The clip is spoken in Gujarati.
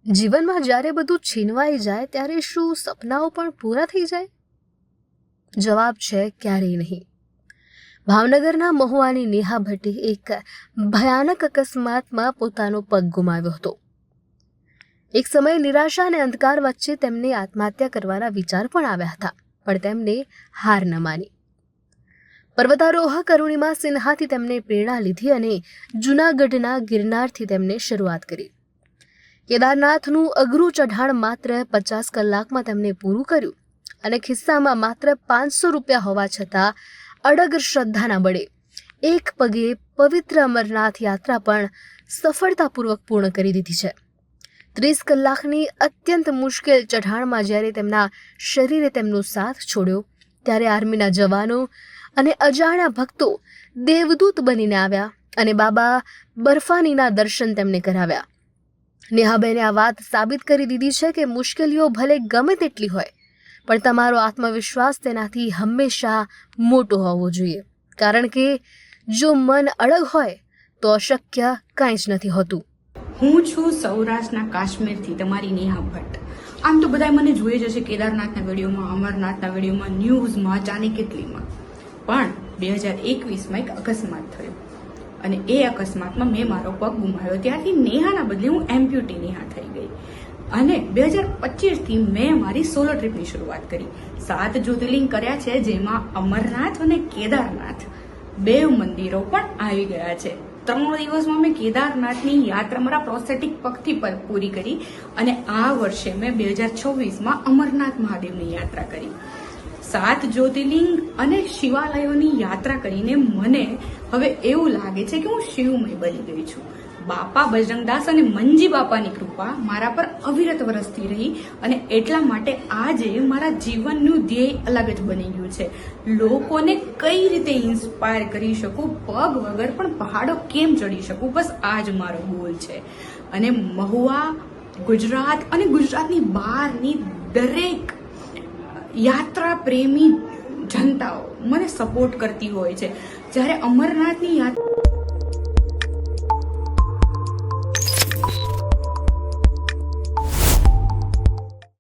જીવનમાં જ્યારે બધું છીનવાઈ જાય ત્યારે શું સપનાઓ પણ પૂરા થઈ જાય? જવાબ છે ક્યારેય નહીં. ભાવનગરના મહુવાની નેહા ભટ્ટે એક ભયાનક અકસ્માતમાં પોતાનો પગ ગુમાવ્યો હતો. એક સમયે નિરાશા અને અંધકાર વચ્ચે તેમને આત્મહત્યા કરવાના વિચાર પણ આવ્યા હતા, પણ તેમને હાર ન માની. પર્વતારોહક અરુણિમા સિન્હાથી તેમને પ્રેરણા લીધી અને જૂનાગઢના ગિરનારથી તેમને શરૂઆત કરી. કેદારનાથનું અઘરું ચઢાણ માત્ર 50 કલાકમાં તેમને પૂરું કર્યું અને ખિસ્સામાં માત્ર 500 રૂપિયા હોવા છતાં અડગ શ્રદ્ધાના બળે એક પગે પવિત્ર અમરનાથ યાત્રા પણ સફળતાપૂર્વક પૂર્ણ કરી દીધી છે. 30 કલાકની અત્યંત મુશ્કેલ ચઢાણમાં જ્યારે તેમના શરીરે તેમનો સાથ છોડ્યો ત્યારે આર્મીના જવાનો અને અજાણ્યા ભક્તો દેવદૂત બનીને આવ્યા અને બાબા બર્ફાનીના દર્શન તેમને કરાવ્યા. નેહાબેને આ વાત સાબિત કરી દીધી છે કે મુશ્કેલીઓ ભલે ગમે તેટલી હોય, પણ તમારો આત્મવિશ્વાસ તેનાથી હંમેશા મોટો હોવો જોઈએ, કારણ કે જો મન અડગ હોય તો અશક્ય કાંઈ જ નથી હોતું. હું છું સૌરાષ્ટ્રના કાશ્મીરથી તમારી નેહા ભટ્ટ. આમ તો બધા મને જોઈ જ હશે કેદારનાથના વિડીયોમાં, અમરનાથના વિડીયોમાં, ન્યૂઝમાં, જાણે કેટલીમાં. પણ 2021માં એક અકસ્માત થયો અને એ અકસ્માતમાં મેં મારો પગ ગુમાવ્યો. ત્યારથી નેહાના બદલે હું એમ્પ્યુટી નેહા થઈ ગઈ અને 2025થી મેં મારી સોલો ટ્રીપની શરૂઆત કરી. 7 જ્યોતિર્લિંગ કર્યા છે, જેમાં અમરનાથ અને કેદારનાથ બે મંદિરો પણ આવી ગયા છે. 3 દિવસમાં મેં કેદારનાથની યાત્રા મારા પ્રોસ્થેટિક પગથી પૂરી કરી અને આ વર્ષે મેં 2026માં અમરનાથ મહાદેવની યાત્રા કરી. 7 જ્યોતિર્લિંગ અને શિવાલયોની યાત્રા કરીને મને હવે એવું લાગે છે કે હું શિવમય બની ગઈ છું. બાપા બજરંગદાસ અને મંજી બાપાની કૃપા મારા પર અવિરત વરસતી રહી અને એટલા માટે આજે મારા જીવનનું ધ્યેય અલગ જ બની ગયું છે. લોકોને કઈ રીતે ઇન્સ્પાયર કરી શકું, પગ વગર પણ પહાડો કેમ ચડી શકું, બસ આ જ મારો ગોલ છે. અને મહુવા, ગુજરાત અને ગુજરાતની બહારની દરેક યાત્રા પ્રેમી જનતાઓ મને સપોર્ટ કરતી હોય છે. જ્યારે અમરનાથની યાત્રા